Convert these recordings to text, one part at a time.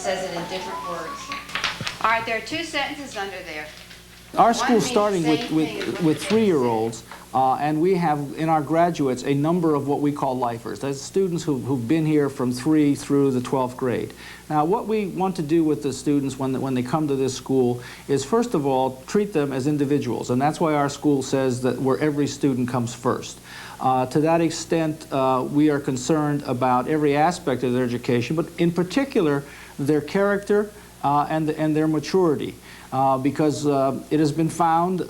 says it in different words. All right, there are two sentences under there. Our school's starting with 3-year-olds, and we have in our graduates a number of what we call lifers. That's students who've been here from 3 through the 12th grade. Now, what we want to do with the students when they come to this school is, first of all, treat them as individuals, and that's why our school says that where every student comes first. To that extent, we are concerned about every aspect of their education, but in particular, their character and their maturity. Because it has been found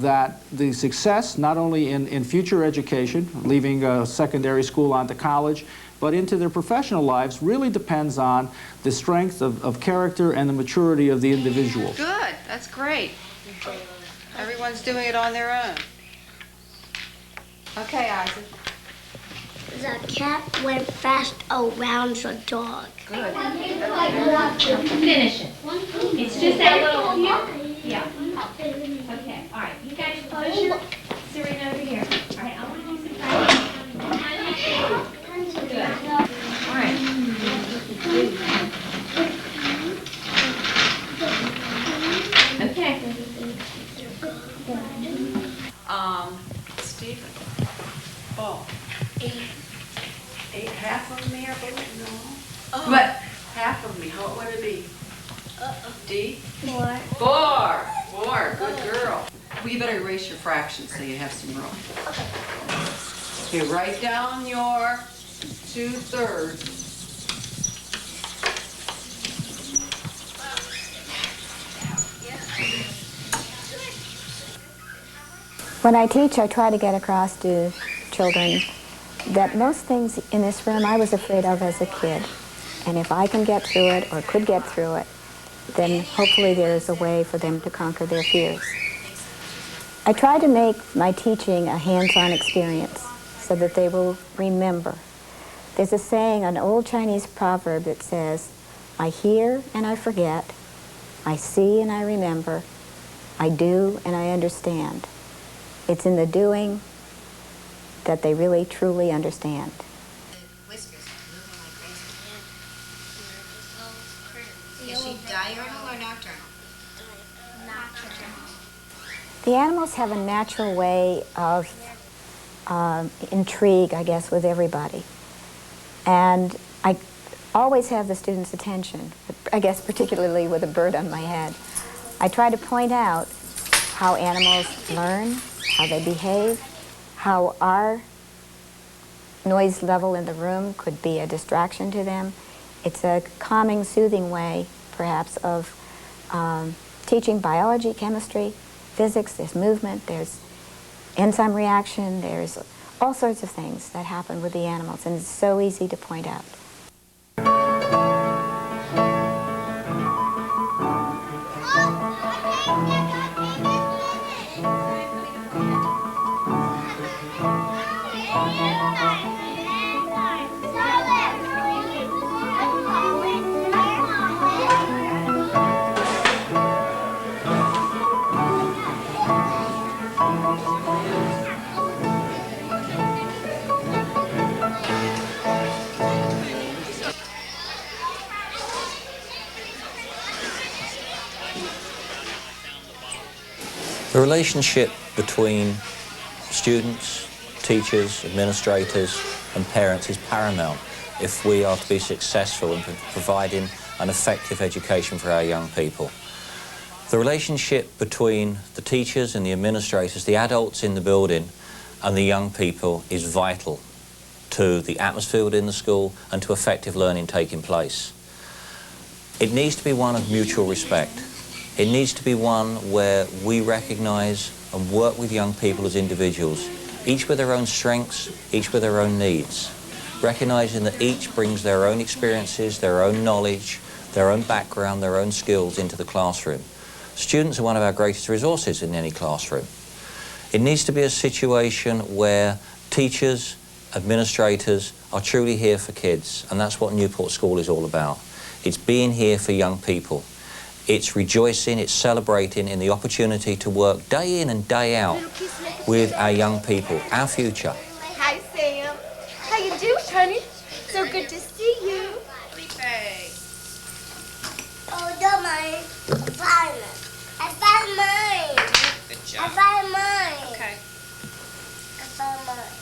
that the success, not only in future education, leaving secondary school onto college, but into their professional lives, really depends on the strength of character and the maturity of the individual. Good, that's great. Everyone's doing it on their own. Okay, Isaac. The cat went fast around the dog. Good. Finish it. It's just that little here. Yeah. Okay. All right. You guys push your Serena over here. All right. I want to do some practice. Good. All right. Okay. Stephen. Oh. 8, half of me, I believe? No. Oh. But half of me, what would it be? D? 4. 4, good girl. Well, you better erase your fractions so you have some room. Okay, write down your 2/3. When I teach, I try to get across to children that most things in this room I was afraid of as a kid. And if I can get through it, or could get through it, then hopefully there is a way for them to conquer their fears. I try to make my teaching a hands-on experience so that they will remember. There's a saying, an old Chinese proverb that says, I hear and I forget, I see and I remember, I do and I understand. It's in the doing that they really, truly understand. Whiskers moving like crazy. Is she diurnal or nocturnal? Nocturnal. The animals have a natural way of intrigue, I guess, with everybody. And I always have the students' attention, I guess particularly with a bird on my head. I try to point out how animals learn, how they behave, how our noise level in the room could be a distraction to them. It's a calming, soothing way, perhaps, of teaching biology, chemistry, physics. There's movement, there's enzyme reaction, there's all sorts of things that happen with the animals, and it's so easy to point out. The relationship between students, teachers, administrators and parents is paramount if we are to be successful in providing an effective education for our young people. The relationship between the teachers and the administrators, the adults in the building and the young people is vital to the atmosphere within the school and to effective learning taking place. It needs to be one of mutual respect. It needs to be one where we recognise and work with young people as individuals, each with their own strengths, each with their own needs, recognising that each brings their own experiences, their own knowledge, their own background, their own skills into the classroom. Students are one of our greatest resources in any classroom. It needs to be a situation where teachers, administrators are truly here for kids, and that's what Newport School is all about. It's being here for young people. It's rejoicing, it's celebrating in the opportunity to work day in and day out with our young people, our future. Hi, Sam. How you doing, honey? So good to see you. Hey. Oh, don't mind. I found mine. Good I job. found mine. Okay. I found mine.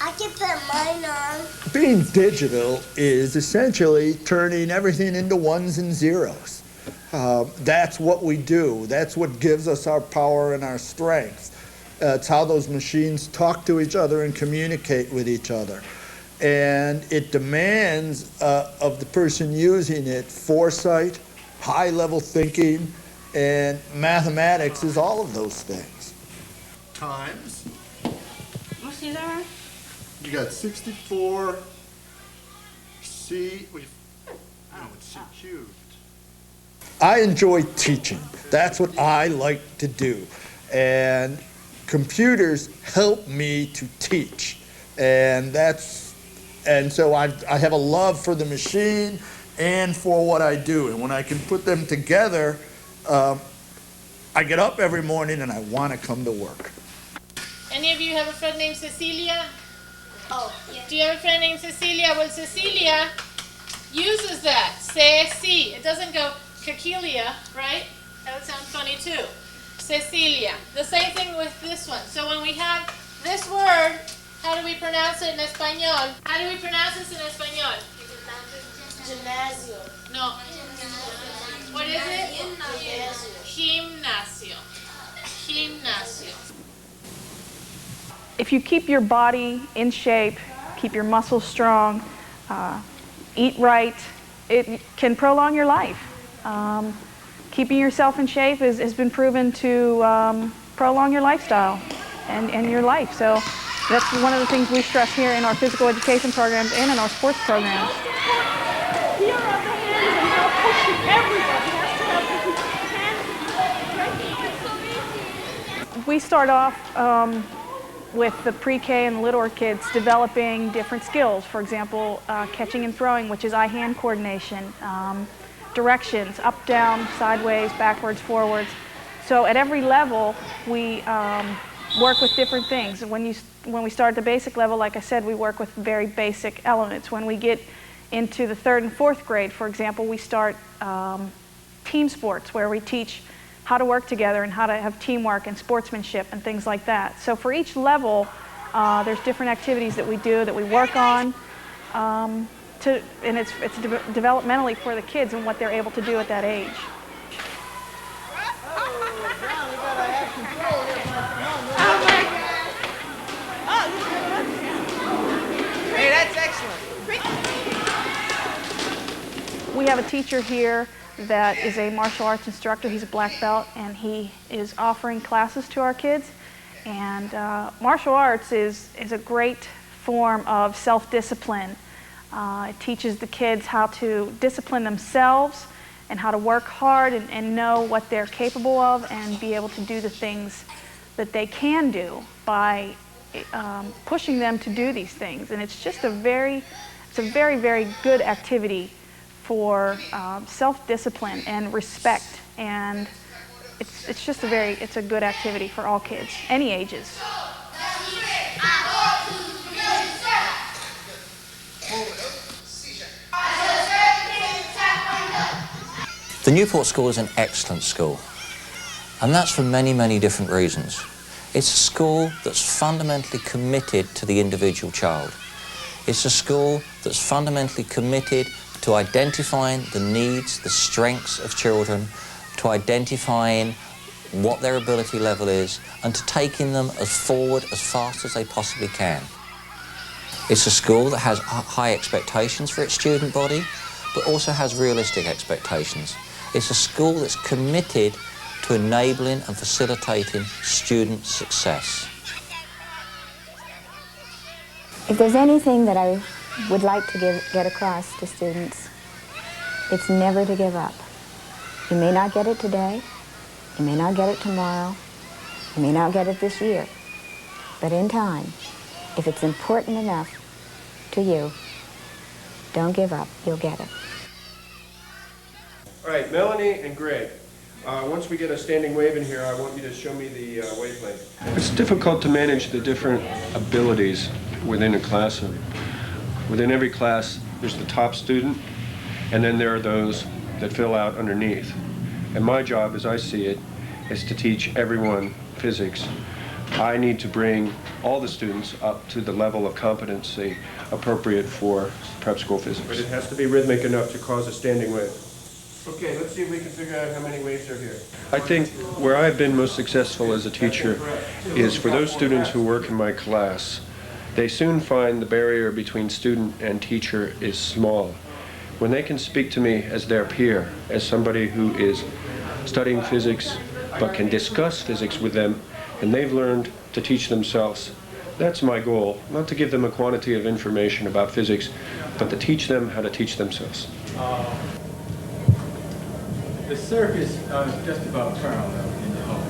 I can put mine on. Being digital is essentially turning everything into ones and zeros. That's what we do. That's what gives us our power and our strength. It's how those machines talk to each other and communicate with each other. And it demands of the person using it foresight, high-level thinking, and mathematics is all of those things. Times. You see that? You got 64 C, no, it's C cubed. I enjoy teaching. That's what I like to do. And computers help me to teach. And so I have a love for the machine and for what I do. And when I can put them together, I get up every morning and I want to come to work. Any of you have a friend named Cecilia? Oh, yeah. Do you have a friend named Cecilia? Well, Cecilia uses that. Ceci. It doesn't go Cacilia, right? That would sound funny too. Cecilia. The same thing with this one. So when we have this word, how do we pronounce it in Español? How do we pronounce this in Español? Gymnasio. No. What is it? Gimnasio. Gimnasio. If you keep your body in shape, keep your muscles strong, eat right, it can prolong your life. Keeping yourself in shape has been proven to prolong your lifestyle and your life. So that's one of the things we stress here in our physical education programs and in our sports programs. Here are the hands and now pushing. Everybody has to have the hands. We start off with the pre-K and the littler kids developing different skills. For example, catching and throwing, which is eye-hand coordination, directions, up, down, sideways, backwards, forwards. So at every level, we work with different things. When we start at the basic level, like I said, we work with very basic elements. When we get into the 3rd and 4th grade, for example, we start team sports, where we teach how to work together and how to have teamwork and sportsmanship and things like that. So for each level, there's different activities that we do, that we work on, and it's developmentally for the kids and what they're able to do at that age. Hey, that's excellent. We have a teacher here that is a martial arts instructor. He's a black belt, and he is offering classes to our kids. And martial arts is a great form of self-discipline. It teaches the kids how to discipline themselves and how to work hard and know what they're capable of and be able to do the things that they can do by pushing them to do these things. And it's just a very, very good activity for self-discipline and respect, and it's just it's a good activity for all kids, any ages. The Newport School is an excellent school, and that's for many, many different reasons. It's a school that's fundamentally committed to the individual child. It's a school that's fundamentally committed to identifying the needs, the strengths of children, to identifying what their ability level is, and to taking them as forward as fast as they possibly can. It's a school that has high expectations for its student body, but also has realistic expectations. It's a school that's committed to enabling and facilitating student success. If there's anything that I would like to get across to students, it's never to give up. You may not get it today, you may not get it tomorrow, you may not get it this year, but in time, if it's important enough to you, don't give up, you'll get it. All right, Melanie and Greg, once we get a standing wave in here, I want you to show me the wavelength. It's difficult to manage the different abilities within a classroom. Within every class, there's the top student, And then there are those that fill out underneath. And my job, as I see it, is to teach everyone physics. I need to bring all the students up to the level of competency appropriate for prep school physics. But it has to be rhythmic enough to cause a standing wave. Okay, let's see if we can figure out how many waves are here. I think where I've been most successful as a teacher is for those students who work in my class. They soon find the barrier between student and teacher is small. When they can speak to me as their peer, as somebody who is studying physics but can discuss physics with them, and they've learned to teach themselves. That's my goal, not to give them a quantity of information about physics, but to teach them how to teach themselves. The surface is just about parallel in the hull.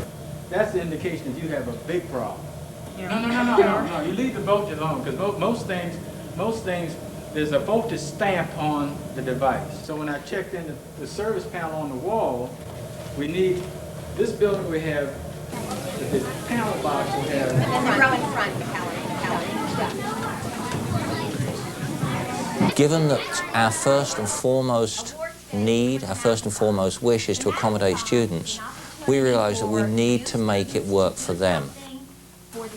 That's the indication that you have a big problem. No, you leave the voltage alone, because most things, there's a voltage stamped on the device. So when I checked in the service panel on the wall, we need, this building we have, the panel box we have. And the row in front, the calorie. Given that our first and foremost need, our first and foremost wish is to accommodate students, we realise that we need to make it work for them.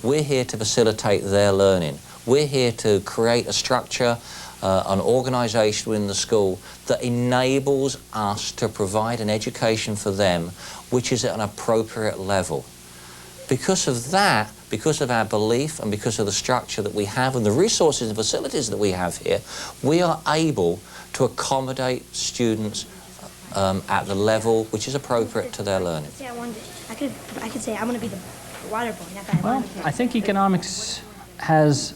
We're here to facilitate their learning. We're here to create a structure, an organisation within the school that enables us to provide an education for them which is at an appropriate level. Because of that, because of our belief and because of the structure that we have and the resources and facilities that we have here, we are able to accommodate students at the level which is appropriate to their learning. I could say I want to be the water boy, not that. Well, I think economics has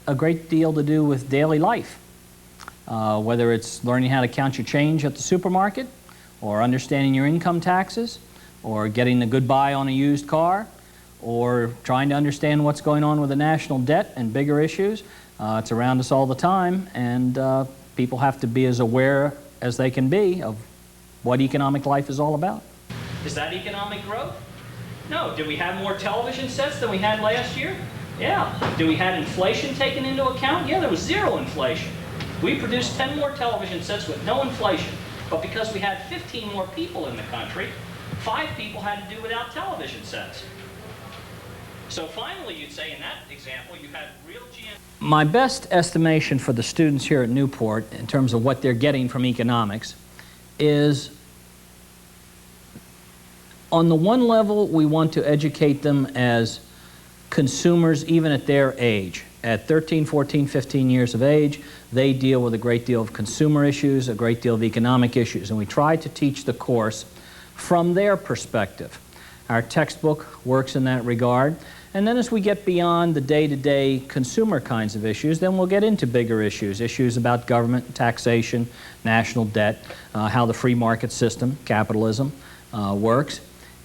a great deal to do with daily life. Whether it's learning how to count your change at the supermarket, or understanding your income taxes, or getting a good buy on a used car, or trying to understand what's going on with the national debt and bigger issues. It's around us all the time, and people have to be as aware as they can be of what economic life is all about. Is that economic growth? No. Did we have more television sets than we had last year? Yeah. Did we have inflation taken into account? Yeah, there was zero inflation. We produced 10 more television sets with no inflation. But because we had 15 more people in the country, 5 people had to do without television sets. So finally, you'd say in that example, you had real GNP. My best estimation for the students here at Newport, in terms of what they're getting from economics, is on the one level, we want to educate them as consumers even at their age. At 13, 14, 15 years of age, they deal with a great deal of consumer issues, a great deal of economic issues, and we try to teach the course from their perspective. Our textbook works in that regard. And then as we get beyond the day-to-day consumer kinds of issues, then we'll get into bigger issues, issues about government, taxation, national debt, how the free market system, capitalism, works.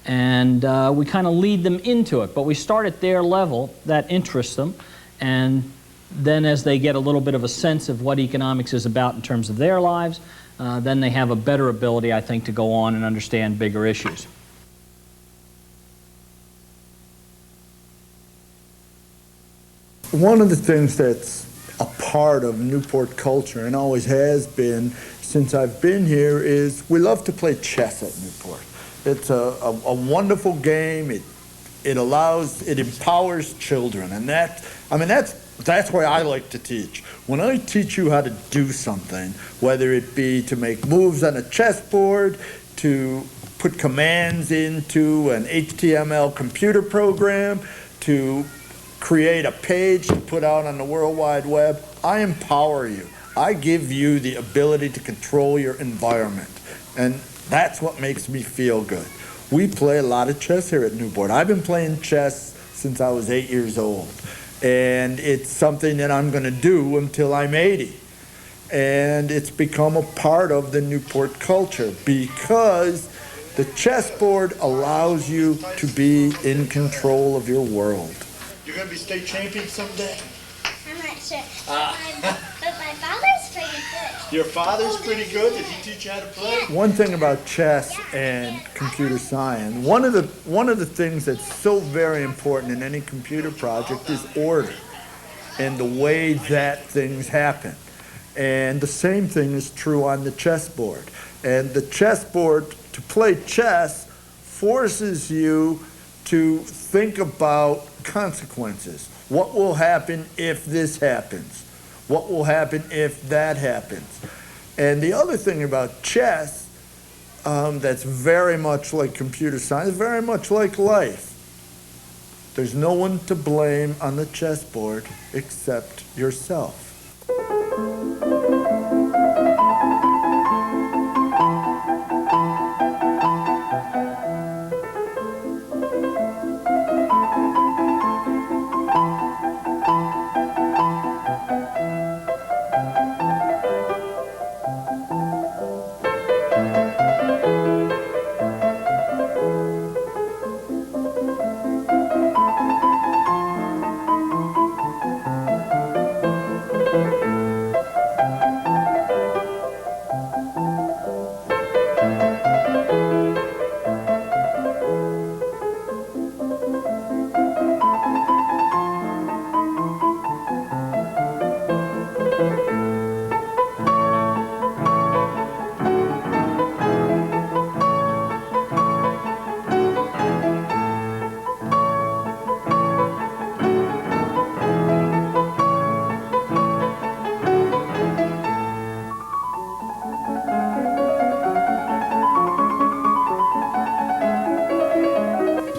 And we kind of lead them into it. But we start at their level, that interests them, and then as they get a little bit of a sense of what economics is about in terms of their lives, then they have a better ability, I think, to go on and understand bigger issues. One of the things that's a part of Newport culture and always has been since I've been here is we love to play chess at Newport. It's a wonderful game. It empowers children, and that's why I like to teach. When I teach you how to do something, whether it be to make moves on a chessboard, to put commands into an HTML computer program, to create a page to put out on the World Wide Web, I empower you. I give you the ability to control your environment, and that's what makes me feel good. We play a lot of chess here at Newport. I've been playing chess since I was 8 years old, and it's something that I'm going to do until I'm 80. And it's become a part of the Newport culture because the chessboard allows you to be in control of your world. You're going to be state champion someday? I'm not sure. But my father's pretty good. Your father's pretty good? Did he teach you how to play? One thing about chess and computer science, one of the things that's so very important in any computer project is order and the way that things happen. And the same thing is true on the chessboard. And the chessboard, to play chess, forces you to think about consequences. What will happen if this happens? What will happen if that happens? And the other thing about chess that's very much like computer science, very much like life. There's no one to blame on the chessboard except yourself.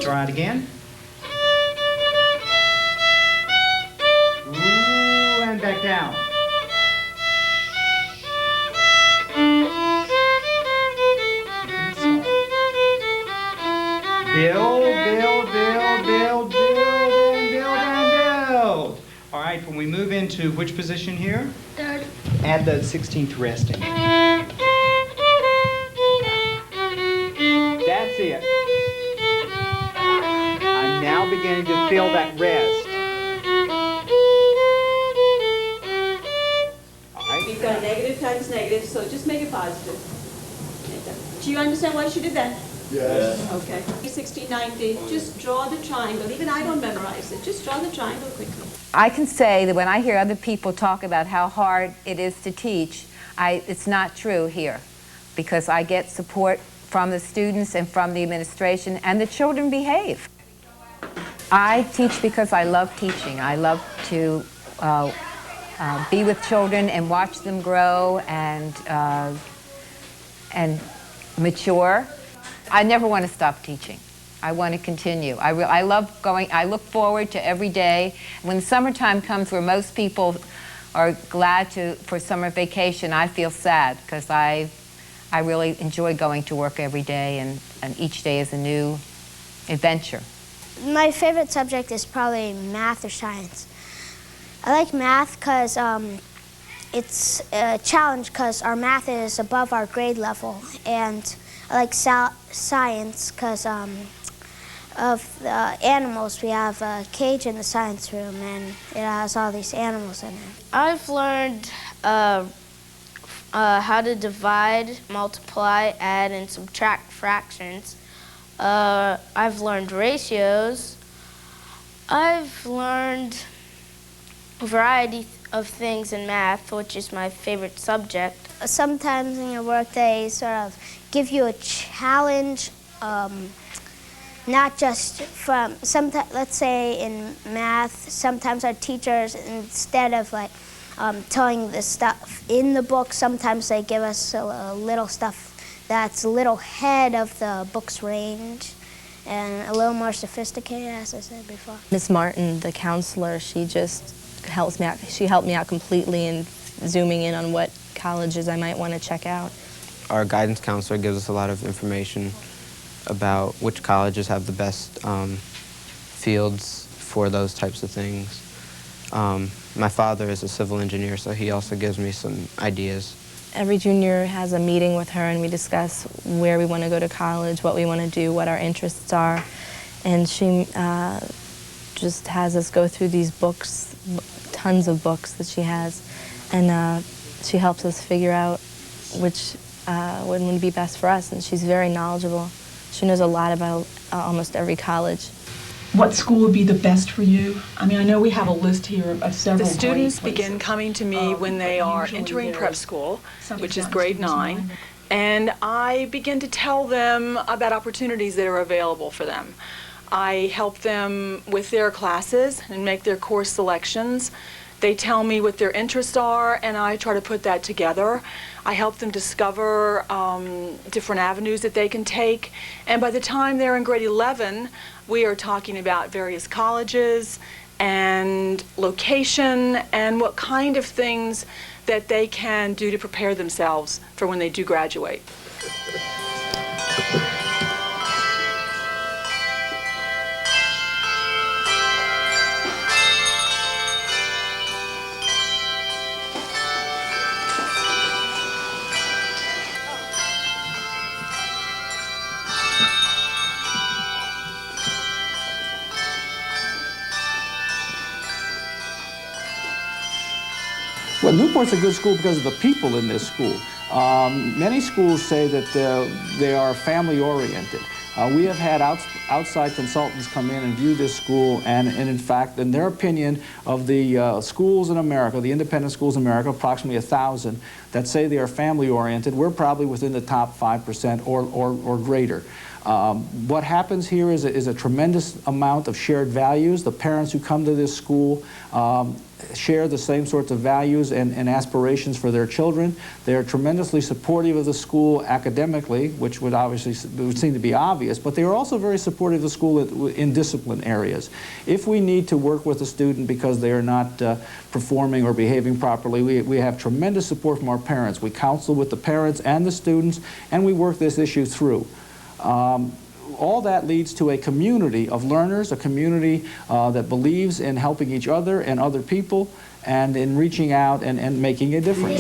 Try it again. Ooh, and back down. Build, build, build, build, build, and build, and build. All right, when we move into which position here? Third. Add the 16th rest in. That's it. I'm now beginning to feel that rest. All right. You've got negative times negative, so just make it positive. Do you understand why she did that? Yes. Okay. 1690, just draw the triangle. Even I don't memorize it. Just draw the triangle quickly. I can say that when I hear other people talk about how hard it is to teach, it's not true here, because I get support from the students and from the administration, and the children behave. I teach because I love teaching. I love to be with children and watch them grow and mature. I never want to stop teaching. I want to continue. I love going. I look forward to every day. When summertime comes, where most people are glad for summer vacation, I feel sad, because I really enjoy going to work every day, and each day is a new adventure. My favorite subject is probably math or science. I like math because it's a challenge, because our math is above our grade level, and I like science because of the animals. We have a cage in the science room, and it has all these animals in it. I've learned how to divide, multiply, add, and subtract fractions. I've learned ratios. I've learned a variety of things in math, which is my favorite subject. Sometimes in your work they sort of give you a challenge, not just from, let's say in math, sometimes our teachers, instead of like telling the stuff in the book, sometimes they give us a little stuff that's a little ahead of the book's range and a little more sophisticated, as I said before. Miss Martin, the counselor, she just helps me out. She helped me out completely in zooming in on what colleges I might want to check out. Our guidance counselor gives us a lot of information about which colleges have the best fields for those types of things. My father is a civil engineer, so he also gives me some ideas. Every junior has a meeting with her, and we discuss where we want to go to college, what we want to do, what our interests are. And she just has us go through these books, tons of books that she has, and she helps us figure out which one would be best for us, and she's very knowledgeable. She knows a lot about almost every college. what school would be the best for you? I mean, I know we have a list here of several. The students great begin coming to me when they are entering prep school, which is grade 9, and I begin to tell them about opportunities that are available for them. I help them with their classes and make their course selections. They tell me what their interests are, and I try to put that together. I help them discover different avenues that they can take. And by the time they're in grade 11, we are talking about various colleges and location and what kind of things that they can do to prepare themselves for when they do graduate. Well, Newport's a good school because of the people in this school. Many schools say that they are family-oriented. We have had outside consultants come in and view this school, and in fact, in their opinion of the schools in America, the independent schools in America, approximately 1,000, that say they are family-oriented, we're probably within the top 5% or greater. What happens here is a tremendous amount of shared values. The parents who come to this school share the same sorts of values and aspirations for their children. They are tremendously supportive of the school academically, which would seem to be obvious, but they are also very supportive of the school in discipline areas. If we need to work with a student because they are not performing or behaving properly, we have tremendous support from our parents. We counsel with the parents and the students, and we work this issue through. All that leads to a community of learners, a community that believes in helping each other and other people and in reaching out and making a difference.